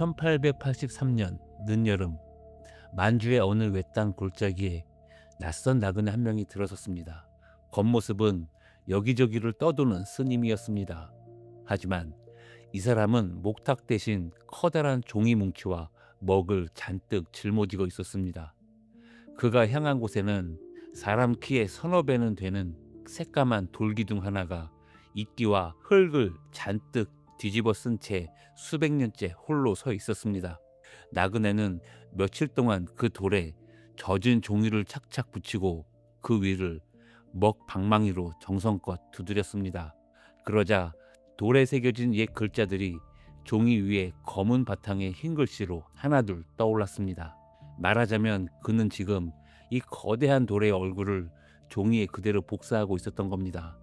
1883년 늦여름, 만주의 어느 외딴 골짜기에 낯선 나그네 한 명이 들어섰습니다. 겉모습은 여기저기를 떠도는 스님이었습니다. 하지만 이 사람은 목탁 대신 커다란 종이 뭉치와 먹을 잔뜩 짊어지고 있었습니다. 그가 향한 곳에는 사람 키의 서너 배는 되는 새까만 돌기둥 하나가 이끼와 흙을 잔뜩 뒤집어 쓴 채 수백 년째 홀로 서 있었습니다. 나그네는 며칠 동안 그 돌에 젖은 종이를 착착 붙이고 그 위를 먹 방망이로 정성껏 두드렸습니다. 그러자 돌에 새겨진 옛 글자들이 종이 위에 검은 바탕에 흰 글씨로 하나둘 떠올랐습니다. 말하자면 그는 지금 이 거대한 돌의 얼굴을 종이에 그대로 복사하고 있었던 겁니다.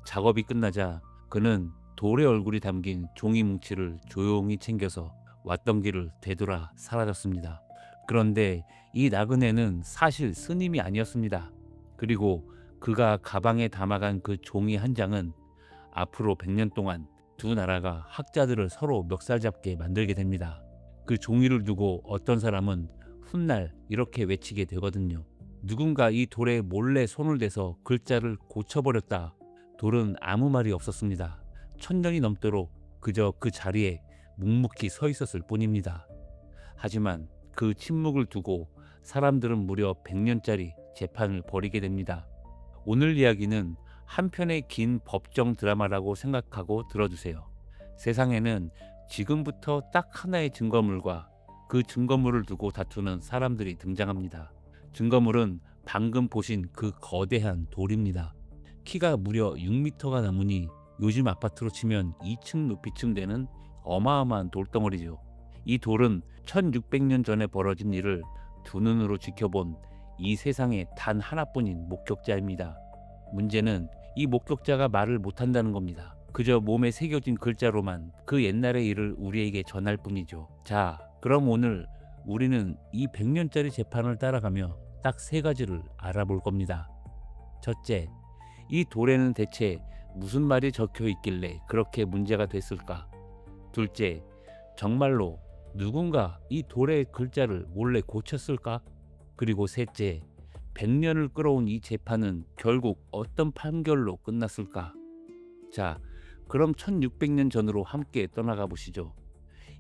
작업이 끝나자 그는 돌의 얼굴이 담긴 종이 뭉치를 조용히 챙겨서 왔던 길을 되돌아 사라졌습니다. 그런데 이 나그네는 사실 스님이 아니었습니다. 그리고 그가 가방에 담아간 그 종이 한 장은 앞으로 100년 동안 두 나라가 학자들을 서로 멱살잡게 만들게 됩니다. 그 종이를 두고 어떤 사람은 훗날 이렇게 외치게 되거든요. 누군가 이 돌에 몰래 손을 대서 글자를 고쳐버렸다. 돌은 아무 말이 없었습니다. 1000년이 넘도록 그저 그 자리에 묵묵히 서 있었을 뿐입니다. 하지만 그 침묵을 두고 사람들은 무려 100년짜리 재판을 벌이게 됩니다. 오늘 이야기는 한 편의 긴 법정 드라마라고 생각하고 들어주세요. 세상에는 지금부터 딱 하나의 증거물과 그 증거물을 두고 다투는 사람들이 등장합니다. 증거물은 방금 보신 그 거대한 돌입니다. 키가 무려 6m가 넘으니 요즘 아파트로 치면 2층 높이쯤 되는 어마어마한 돌덩어리죠. 이 돌은 1600년 전에 벌어진 일을 두 눈으로 지켜본 이 세상에 단 하나뿐인 목격자입니다. 문제는 이 목격자가 말을 못한다는 겁니다. 그저 몸에 새겨진 글자로만 그 옛날의 일을 우리에게 전할 뿐이죠. 자, 그럼 오늘 우리는 이 100년짜리 재판을 따라가며 딱 3가지를 알아볼 겁니다. 첫째, 이 돌에는 대체 무슨 말이 적혀 있길래 그렇게 문제가 됐을까? 둘째, 정말로 누군가 이 돌의 글자를 몰래 고쳤을까? 그리고 셋째, 100년을 끌어온 이 재판은 결국 어떤 판결로 끝났을까? 자, 그럼 1600년 전으로 함께 떠나가 보시죠.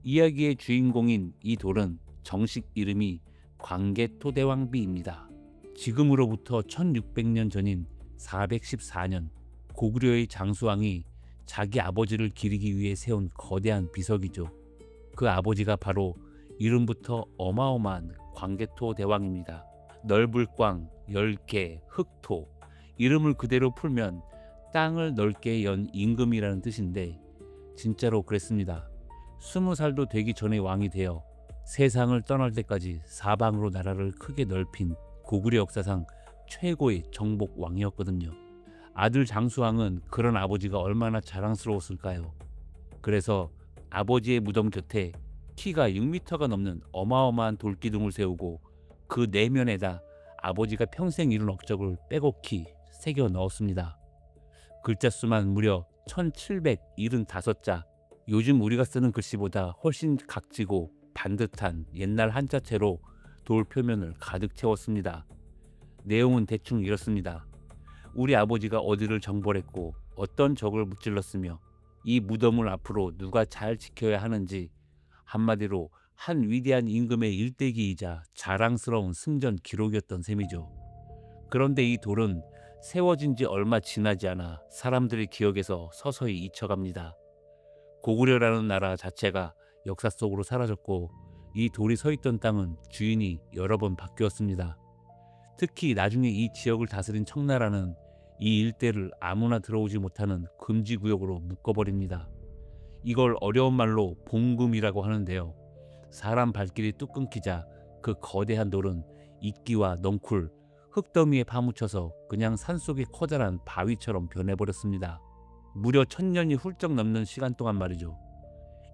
이야기의 주인공인 이 돌은 정식 이름이 광개토대왕비입니다. 지금으로부터 1600년 전인 414년, 고구려의 장수왕이 자기 아버지를 기리기 위해 세운 거대한 비석이죠. 그 아버지가 바로 이름부터 어마어마한 광개토대왕입니다. 넓을 광, 열개, 흑토, 이름을 그대로 풀면 땅을 넓게 연 임금이라는 뜻인데 진짜로 그랬습니다. 20살도 되기 전에 왕이 되어 세상을 떠날 때까지 사방으로 나라를 크게 넓힌 고구려 역사상 최고의 정복 왕이었거든요. 아들 장수왕은 그런 아버지가 얼마나 자랑스러웠을까요? 그래서 아버지의 무덤 곁에 키가 6m가 넘는 어마어마한 돌기둥을 세우고 그 내면에다 아버지가 평생 이룬 업적을 빼곡히 새겨 넣었습니다. 글자 수만 무려 1775자. 요즘 우리가 쓰는 글씨보다 훨씬 각지고 반듯한 옛날 한자체로 돌 표면을 가득 채웠습니다. 내용은 대충 이렇습니다. 우리 아버지가 어디를 정벌했고 어떤 적을 무찔렀으며 이 무덤을 앞으로 누가 잘 지켜야 하는지, 한마디로 한 위대한 임금의 일대기이자 자랑스러운 승전 기록이었던 셈이죠. 그런데 이 돌은 세워진 지 얼마 지나지 않아 사람들의 기억에서 서서히 잊혀갑니다. 고구려라는 나라 자체가 역사 속으로 사라졌고 이 돌이 서 있던 땅은 주인이 여러 번 바뀌었습니다. 특히 나중에 이 지역을 다스린 청나라는 이 일대를 아무나 들어오지 못하는 금지구역으로 묶어버립니다. 이걸 어려운 말로 봉금이라고 하는데요. 사람 발길이 뚝 끊기자 그 거대한 돌은 이끼와 넝쿨, 흙더미에 파묻혀서 그냥 산속의 커다란 바위처럼 변해버렸습니다. 무려 1000년이 훌쩍 넘는 시간 동안 말이죠.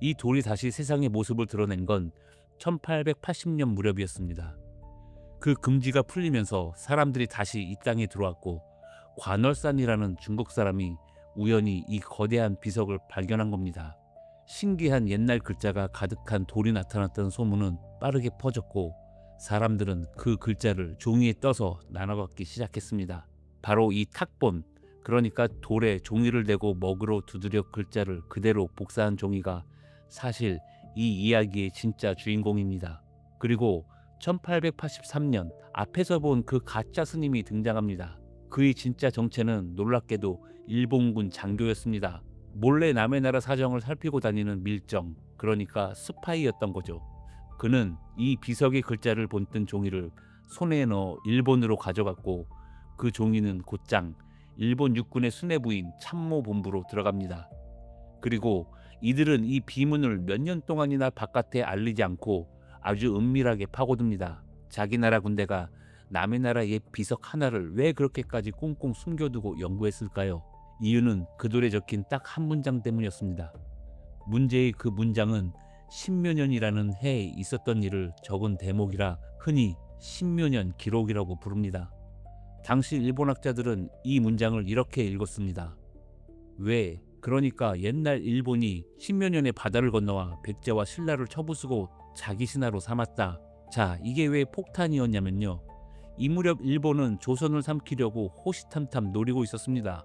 이 돌이 다시 세상의 모습을 드러낸 건 1880년 무렵이었습니다. 그 금지가 풀리면서 사람들이 다시 이 땅에 들어왔고 관월산이라는 중국 사람이 우연히 이 거대한 비석을 발견한 겁니다. 신기한 옛날 글자가 가득한 돌이 나타났다는 소문은 빠르게 퍼졌고 사람들은 그 글자를 종이에 떠서 나눠갖기 시작했습니다. 바로 이 탁본, 그러니까 돌에 종이를 대고 먹으로 두드려 글자를 그대로 복사한 종이가 사실 이 이야기의 진짜 주인공입니다. 그리고 1883년 앞에서 본 그 가짜 스님이 등장합니다. 그의 진짜 정체는 놀랍게도 일본군 장교였습니다. 몰래 남의 나라 사정을 살피고 다니는 밀정, 그러니까 스파이였던 거죠. 그는 이 비석의 글자를 본뜬 종이를 손에 넣어 일본으로 가져갔고 그 종이는 곧장 일본 육군의 수뇌부인 참모본부로 들어갑니다. 그리고 이들은 이 비문을 몇 년 동안이나 바깥에 알리지 않고 아주 은밀하게 파고듭니다. 자기 나라 군대가 남의 나라의 비석 하나를 왜 그렇게까지 꽁꽁 숨겨두고 연구했을까요? 이유는 그 돌에 적힌 딱 한 문장 때문이었습니다. 문제의 그 문장은 신묘년이라는 해에 있었던 일을 적은 대목이라 흔히 신묘년 기록이라고 부릅니다. 당시 일본 학자들은 이 문장을 이렇게 읽었습니다. 왜? 그러니까 옛날 일본이 신묘년에 바다를 건너와 백제와 신라를 쳐부수고 자기 신하로 삼았다. 자, 이게 왜 폭탄이었냐면요. 이 무렵 일본은 조선을 삼키려고 호시탐탐 노리고 있었습니다.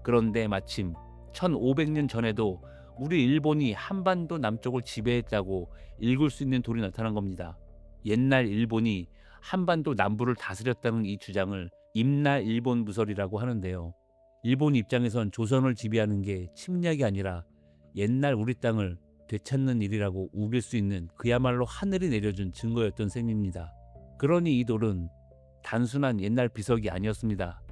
그런데 마침 1500년 전에도 우리 일본이 한반도 남쪽을 지배했다고 읽을 수 있는 돌이 나타난 겁니다. 옛날 일본이 한반도 남부를 다스렸다는 이 주장을 임나 일본 무설이라고 하는데요. 일본 입장에선 조선을 지배하는 게 침략이 아니라 옛날 우리 땅을 되찾는 일이라고 우길 수 있는 그야말로 하늘이 내려준 증거였던 셈입니다. 그러니 이 돌은 단순한 옛날 비석이 아니었습니다.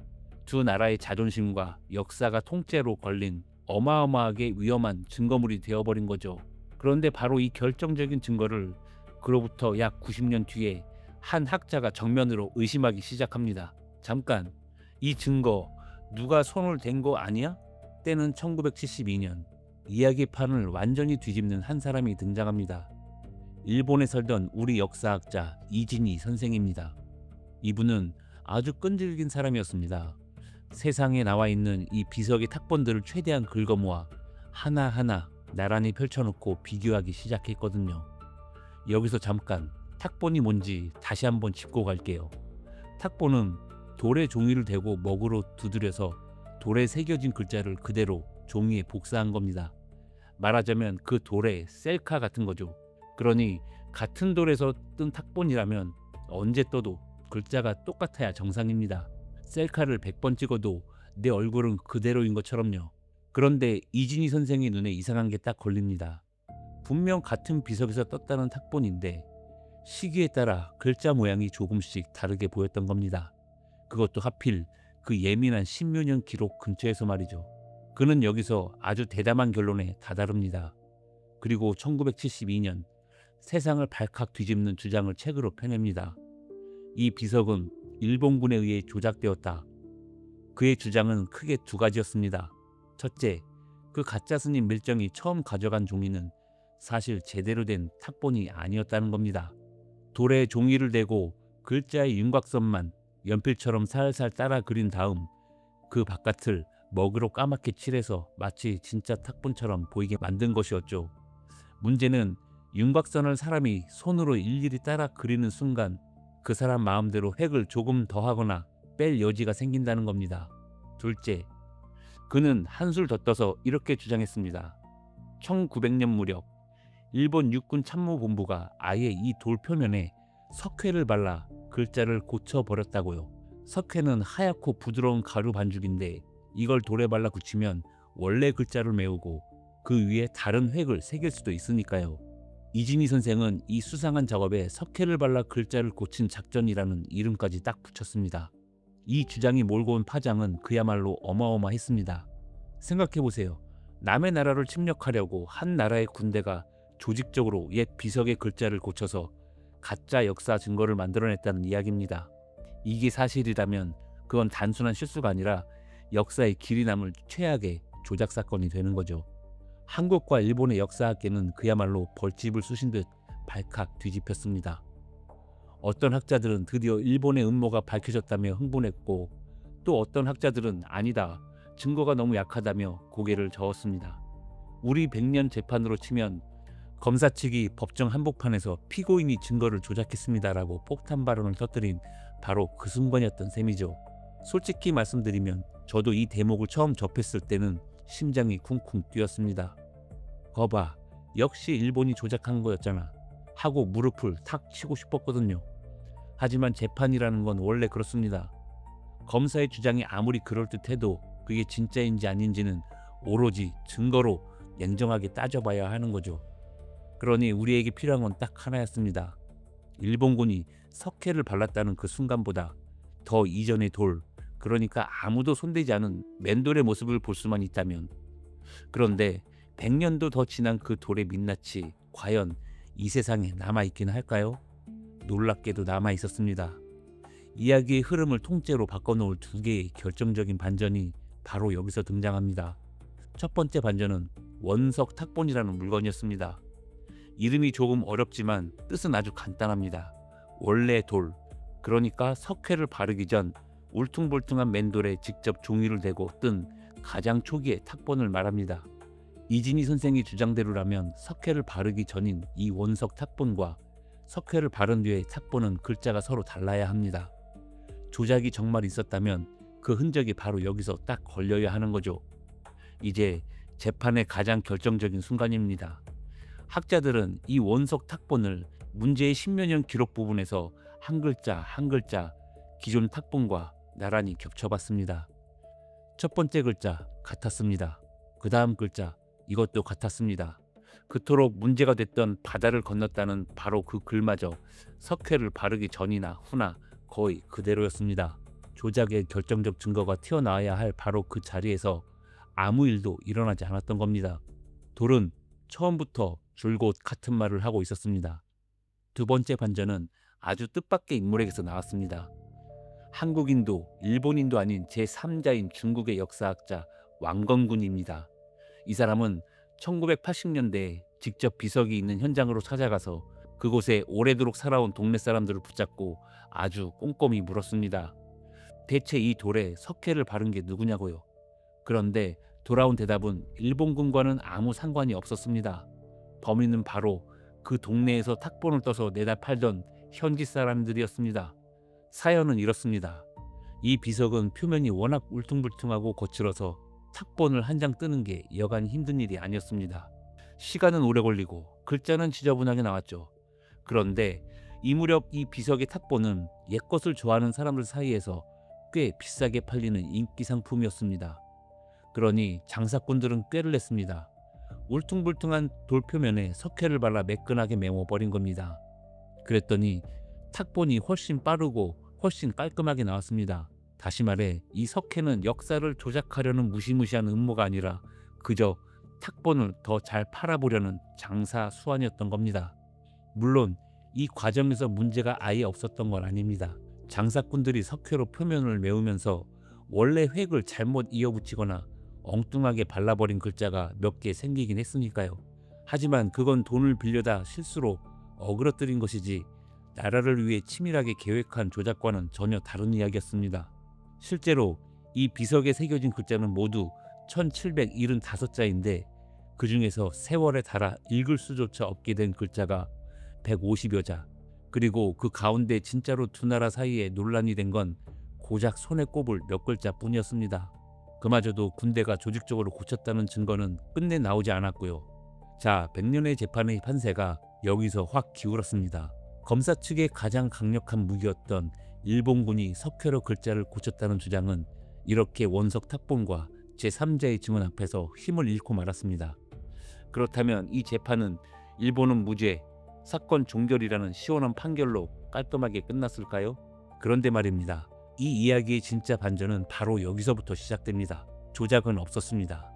두 나라의 자존심과 역사가 통째로 걸린 어마어마하게 위험한 증거물이 되어버린 거죠. 그런데 바로 이 결정적인 증거를 그로부터 약 90년 뒤에 한 학자가 정면으로 의심하기 시작합니다. 잠깐, 이 증거 누가 손을 댄 거 아니야? 때는 1972년. 이야기판을 완전히 뒤집는 한 사람이 등장합니다. 일본에 살던 우리 역사학자 이진희 선생입니다. 이분은 아주 끈질긴 사람이었습니다. 세상에 나와 있는 이 비석의 탁본들을 최대한 긁어모아 하나하나 나란히 펼쳐놓고 비교하기 시작했거든요. 여기서 잠깐 탁본이 뭔지 다시 한번 짚고 갈게요. 탁본은 돌에 종이를 대고 먹으로 두드려서 돌에 새겨진 글자를 그대로 종이에 복사한 겁니다. 말하자면 그 돌의 셀카 같은 거죠. 그러니 같은 돌에서 뜬 탁본이라면 언제 떠도 글자가 똑같아야 정상입니다. 셀카를 100번 찍어도 내 얼굴은 그대로인 것처럼요. 그런데 이진희 선생의 눈에 이상한 게 딱 걸립니다. 분명 같은 비석에서 떴다는 탁본인데 시기에 따라 글자 모양이 조금씩 다르게 보였던 겁니다. 그것도 하필 그 예민한 신묘년 기록 근처에서 말이죠. 그는 여기서 아주 대담한 결론에 다다릅니다. 그리고 1972년 세상을 발칵 뒤집는 주장을 책으로 펴냅니다. 이 비석은 일본군에 의해 조작되었다. 그의 주장은 크게 두 가지였습니다. 첫째, 그 가짜 스님 밀정이 처음 가져간 종이는 사실 제대로 된 탁본이 아니었다는 겁니다. 돌에 종이를 대고 글자의 윤곽선만 연필처럼 살살 따라 그린 다음 그 바깥을 먹으로 까맣게 칠해서 마치 진짜 탁본처럼 보이게 만든 것이었죠. 문제는 윤곽선을 사람이 손으로 일일이 따라 그리는 순간 그 사람 마음대로 획을 조금 더하거나 뺄 여지가 생긴다는 겁니다. 둘째, 그는 한술 더 떠서 이렇게 주장했습니다. 1900년 무렵 일본 육군 참모본부가 아예 이 돌 표면에 석회를 발라 글자를 고쳐버렸다고요. 석회는 하얗고 부드러운 가루 반죽인데 이걸 돌에 발라 굳히면 원래 글자를 메우고 그 위에 다른 획을 새길 수도 있으니까요. 이진희 선생은 이 수상한 작업에 석회를 발라 글자를 고친 작전이라는 이름까지 딱 붙였습니다. 이 주장이 몰고 온 파장은 그야말로 어마어마했습니다. 생각해보세요. 남의 나라를 침략하려고 한 나라의 군대가 조직적으로 옛 비석의 글자를 고쳐서 가짜 역사 증거를 만들어냈다는 이야기입니다. 이게 사실이라면 그건 단순한 실수가 아니라 역사의 길이 남을 최악의 조작 사건이 되는 거죠. 한국과 일본의 역사학계는 그야말로 벌집을 쑤신 듯 발칵 뒤집혔습니다. 어떤 학자들은 드디어 일본의 음모가 밝혀졌다며 흥분했고 또 어떤 학자들은 아니다, 증거가 너무 약하다며 고개를 저었습니다. 우리 100년 재판으로 치면 검사 측이 법정 한복판에서 피고인이 증거를 조작했습니다라고 폭탄 발언을 터뜨린 바로 그 순간이었던 셈이죠. 솔직히 말씀드리면 저도 이 대목을 처음 접했을 때는 심장이 쿵쿵 뛰었습니다. 거봐, 역시 일본이 조작한 거였잖아 하고 무릎을 탁 치고 싶었거든요. 하지만 재판이라는 건 원래 그렇습니다. 검사의 주장이 아무리 그럴듯해도 그게 진짜인지 아닌지는 오로지 증거로 냉정하게 따져봐야 하는 거죠. 그러니 우리에게 필요한 건 딱 하나였습니다. 일본군이 석회를 발랐다는 그 순간보다 더 이전의 돌, 그러니까 아무도 손대지 않은 맨돌의 모습을 볼 수만 있다면. 그런데 100년도 더 지난 그 돌의 민낯이 과연 이 세상에 남아있기는 할까요? 놀랍게도 남아있었습니다. 이야기의 흐름을 통째로 바꿔놓을 두 개의 결정적인 반전이 바로 여기서 등장합니다. 첫 번째 반전은 원석 탁본이라는 물건이었습니다. 이름이 조금 어렵지만 뜻은 아주 간단합니다. 원래 돌, 그러니까 석회를 바르기 전 울퉁불퉁한 맨돌에 직접 종이를 대고 뜬 가장 초기의 탁본을 말합니다. 이진희 선생의 주장대로라면 석회를 바르기 전인 이 원석 탁본과 석회를 바른 뒤의 탁본은 글자가 서로 달라야 합니다. 조작이 정말 있었다면 그 흔적이 바로 여기서 딱 걸려야 하는 거죠. 이제 재판의 가장 결정적인 순간입니다. 학자들은 이 원석 탁본을 문제의 십몇년 기록 부분에서 한 글자 한 글자 기존 탁본과 나란히 겹쳐봤습니다. 첫 번째 글자 같았습니다. 그 다음 글자 이것도 같았습니다. 그토록 문제가 됐던 바다를 건넜다는 바로 그 글마저 석회를 바르기 전이나 후나 거의 그대로였습니다. 조작의 결정적 증거가 튀어나와야 할 바로 그 자리에서 아무 일도 일어나지 않았던 겁니다. 돌은 처음부터 줄곧 같은 말을 하고 있었습니다. 두 번째 반전은 아주 뜻밖의 인물에게서 나왔습니다. 한국인도 일본인도 아닌 제3자인 중국의 역사학자 왕건군입니다. 이 사람은 1980년대에 직접 비석이 있는 현장으로 찾아가서 그곳에 오래도록 살아온 동네 사람들을 붙잡고 아주 꼼꼼히 물었습니다. 대체 이 돌에 석회를 바른 게 누구냐고요. 그런데 돌아온 대답은 일본군과는 아무 상관이 없었습니다. 범인은 바로 그 동네에서 탁본을 떠서 내다 팔던 현지 사람들이었습니다. 사연은 이렇습니다. 이 비석은 표면이 워낙 울퉁불퉁하고 거칠어서 탁본을 한 장 뜨는 게 여간 힘든 일이 아니었습니다. 시간은 오래 걸리고 글자는 지저분하게 나왔죠. 그런데 이 무렵 이 비석의 탁본은 옛것을 좋아하는 사람들 사이에서 꽤 비싸게 팔리는 인기 상품이었습니다. 그러니 장사꾼들은 꾀를 냈습니다. 울퉁불퉁한 돌표면에 석회를 발라 매끈하게 메워버린 겁니다. 그랬더니 탁본이 훨씬 빠르고 훨씬 깔끔하게 나왔습니다. 다시 말해 이 석회는 역사를 조작하려는 무시무시한 음모가 아니라 그저 탁본을 더 잘 팔아보려는 장사 수완이었던 겁니다. 물론 이 과정에서 문제가 아예 없었던 건 아닙니다. 장사꾼들이 석회로 표면을 메우면서 원래 획을 잘못 이어붙이거나 엉뚱하게 발라버린 글자가 몇 개 생기긴 했으니까요. 하지만 그건 돈을 빌려다 실수로 어그러뜨린 것이지 나라를 위해 치밀하게 계획한 조작과는 전혀 다른 이야기였습니다. 실제로 이 비석에 새겨진 글자는 모두 1775자인데 그 중에서 세월에 달아 읽을 수조차 없게 된 글자가 150여 자, 그리고 그 가운데 진짜로 두 나라 사이에 논란이 된 건 고작 손에 꼽을 몇 글자뿐이었습니다. 그마저도 군대가 조직적으로 고쳤다는 증거는 끝내 나오지 않았고요. 자, 100년의 재판의 판세가 여기서 확 기울었습니다. 검사 측의 가장 강력한 무기였던 일본군이 석회로 글자를 고쳤다는 주장은 이렇게 원석 탁본과 제3자의 증언 앞에서 힘을 잃고 말았습니다. 그렇다면 이 재판은 일본은 무죄, 사건 종결이라는 시원한 판결로 깔끔하게 끝났을까요? 그런데 말입니다. 이 이야기의 진짜 반전은 바로 여기서부터 시작됩니다. 조작은 없었습니다.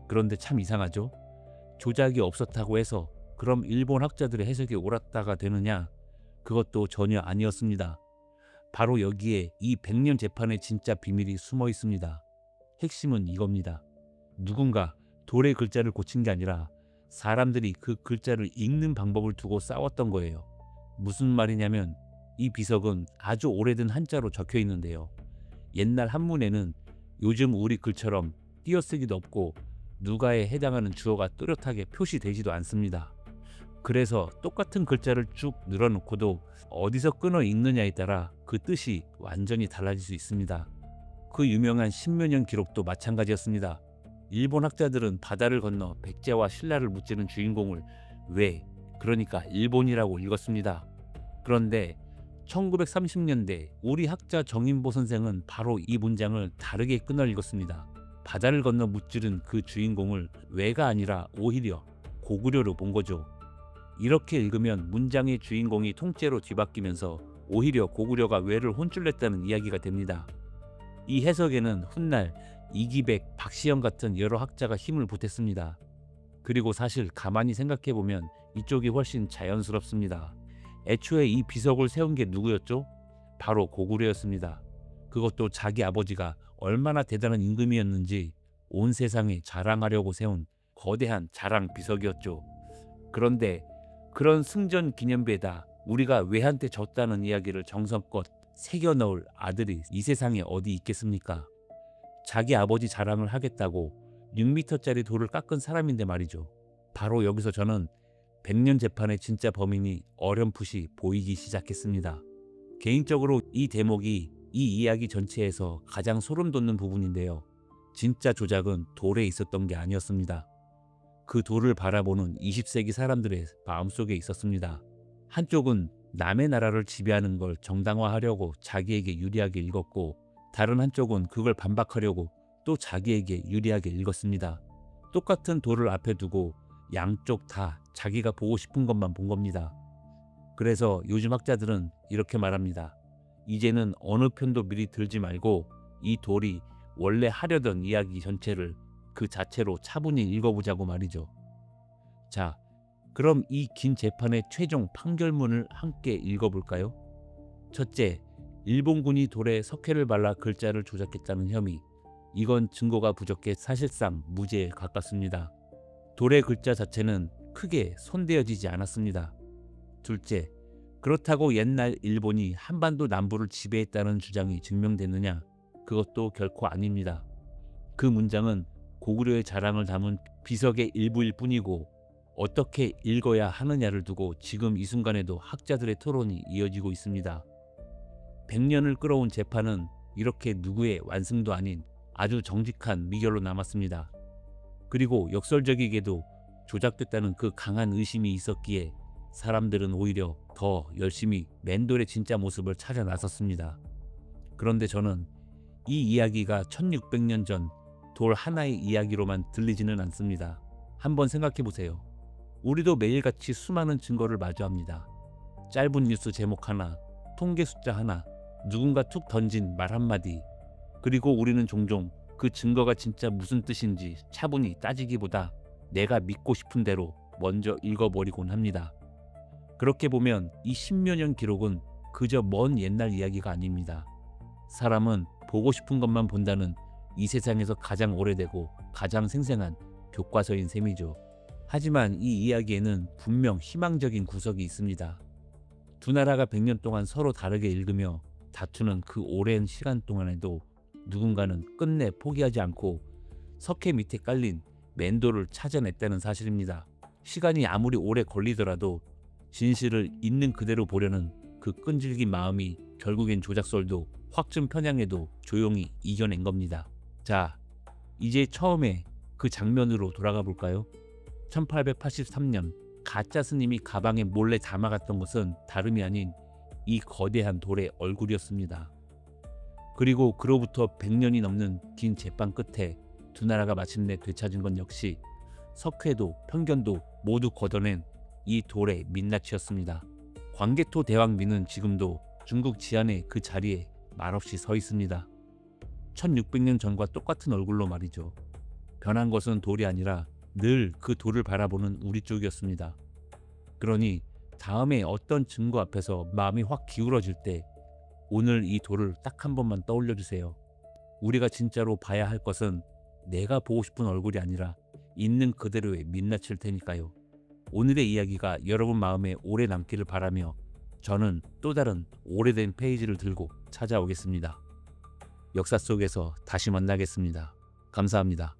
그런데 참 이상하죠? 조작이 없었다고 해서 그럼 일본 학자들의 해석이 옳았다가 되느냐? 그것도 전혀 아니었습니다. 바로 여기에 이 100년 재판의 진짜 비밀이 숨어 있습니다. 핵심은 이겁니다. 누군가 돌의 글자를 고친 게 아니라 사람들이 그 글자를 읽는 방법을 두고 싸웠던 거예요. 무슨 말이냐면 이 비석은 아주 오래된 한자로 적혀 있는데요. 옛날 한문에는 요즘 우리 글처럼 띄어쓰기도 없고 누가에 해당하는 주어가 뚜렷하게 표시되지도 않습니다. 그래서 똑같은 글자를 쭉 늘어놓고도 어디서 끊어 읽느냐에 따라 그 뜻이 완전히 달라질 수 있습니다. 그 유명한 신묘년 기록도 마찬가지였습니다. 일본 학자들은 바다를 건너 백제와 신라를 무찌른 주인공을 왜, 그러니까 일본이라고 읽었습니다. 그런데 1930년대 우리 학자 정인보 선생은 바로 이 문장을 다르게 끊어 읽었습니다. 바다를 건너 무찌른 그 주인공을 왜가 아니라 오히려 고구려로 본 거죠. 이렇게 읽으면 문장의 주인공이 통째로 뒤바뀌면서 오히려 고구려가 왜를 혼쭐냈다는 이야기가 됩니다. 이 해석에는 훗날 이기백, 박시영 같은 여러 학자가 힘을 보탰습니다. 그리고 사실 가만히 생각해보면 이쪽이 훨씬 자연스럽습니다. 애초에 이 비석을 세운 게 누구였죠? 바로 고구려였습니다. 그것도 자기 아버지가 얼마나 대단한 임금이었는지 온 세상에 자랑하려고 세운 거대한 자랑 비석이었죠. 그런데 그런 승전 기념비에다 우리가 왜한테 졌다는 이야기를 정성껏 새겨 넣을 아들이 이 세상에 어디 있겠습니까? 자기 아버지 자랑을 하겠다고 6m짜리 돌을 깎은 사람인데 말이죠. 바로 여기서 저는 100년 재판의 진짜 범인이 어렴풋이 보이기 시작했습니다. 개인적으로 이 대목이 이 이야기 전체에서 가장 소름 돋는 부분인데요. 진짜 조작은 돌에 있었던 게 아니었습니다. 그 돌을 바라보는 20세기 사람들의 마음속에 있었습니다. 한쪽은 남의 나라를 지배하는 걸 정당화하려고 자기에게 유리하게 읽었고, 다른 한쪽은 그걸 반박하려고 또 자기에게 유리하게 읽었습니다. 똑같은 돌을 앞에 두고 양쪽 다 자기가 보고 싶은 것만 본 겁니다. 그래서 요즘 학자들은 이렇게 말합니다. 이제는 어느 편도 미리 들지 말고 이 돌이 원래 하려던 이야기 전체를 그 자체로 차분히 읽어보자고 말이죠. 자, 그럼 이 긴 재판의 최종 판결문을 함께 읽어볼까요? 첫째, 일본군이 돌에 석회를 발라 글자를 조작했다는 혐의. 이건 증거가 부족해 사실상 무죄에 가깝습니다. 돌의 글자 자체는 크게 손대어지지 않았습니다. 둘째, 그렇다고 옛날 일본이 한반도 남부를 지배했다는 주장이 증명되느냐? 그것도 결코 아닙니다. 그 문장은 고구려의 자랑을 담은 비석의 일부일 뿐이고, 어떻게 읽어야 하느냐를 두고 지금 이 순간에도 학자들의 토론이 이어지고 있습니다. 100년을 끌어온 재판은 이렇게 누구의 완승도 아닌 아주 정직한 미결로 남았습니다. 그리고 역설적이게도 조작됐다는 그 강한 의심이 있었기에 사람들은 오히려 더 열심히 맨돌의 진짜 모습을 찾아 나섰습니다. 그런데 저는 이 이야기가 1600년 전 돌 하나의 이야기로만 들리지는 않습니다. 한번 생각해 보세요. 우리도 매일같이 수많은 증거를 마주합니다. 짧은 뉴스 제목 하나, 통계 숫자 하나, 누군가 툭 던진 말 한마디, 그리고 우리는 종종 그 증거가 진짜 무슨 뜻인지 차분히 따지기보다 내가 믿고 싶은 대로 먼저 읽어버리곤 합니다. 그렇게 보면 이 십몇 년 기록은 그저 먼 옛날 이야기가 아닙니다. 사람은 보고 싶은 것만 본다는 이 세상에서 가장 오래되고 가장 생생한 교과서인 셈이죠. 하지만 이 이야기에는 분명 희망적인 구석이 있습니다. 두 나라가 100년 동안 서로 다르게 읽으며 다투는 그 오랜 시간 동안에도 누군가는 끝내 포기하지 않고 석회 밑에 깔린 맨돌을 찾아냈다는 사실입니다. 시간이 아무리 오래 걸리더라도 진실을 있는 그대로 보려는 그 끈질긴 마음이 결국엔 조작설도 확증 편향에도 조용히 이겨낸 겁니다. 자, 이제 처음에 그 장면으로 돌아가 볼까요? 1883년 가짜 스님이 가방에 몰래 담아갔던 것은 다름이 아닌 이 거대한 돌의 얼굴이었습니다. 그리고 그로부터 100년이 넘는 긴 재판 끝에 두 나라가 마침내 되찾은 건 역시 석회도 편견도 모두 걷어낸 이 돌의 민낯이었습니다. 광개토 대왕민은 지금도 중국 지안의 그 자리에 말없이 서 있습니다. 1600년 전과 똑같은 얼굴로 말이죠. 변한 것은 돌이 아니라 늘 그 돌을 바라보는 우리 쪽이었습니다. 그러니 다음에 어떤 증거 앞에서 마음이 확 기울어질 때 오늘 이 돌을 딱 한 번만 떠올려 주세요. 우리가 진짜로 봐야 할 것은 내가 보고 싶은 얼굴이 아니라 있는 그대로의 민낯일 테니까요. 오늘의 이야기가 여러분 마음에 오래 남기를 바라며 저는 또 다른 오래된 페이지를 들고 찾아오겠습니다. 역사 속에서 다시 만나겠습니다. 감사합니다.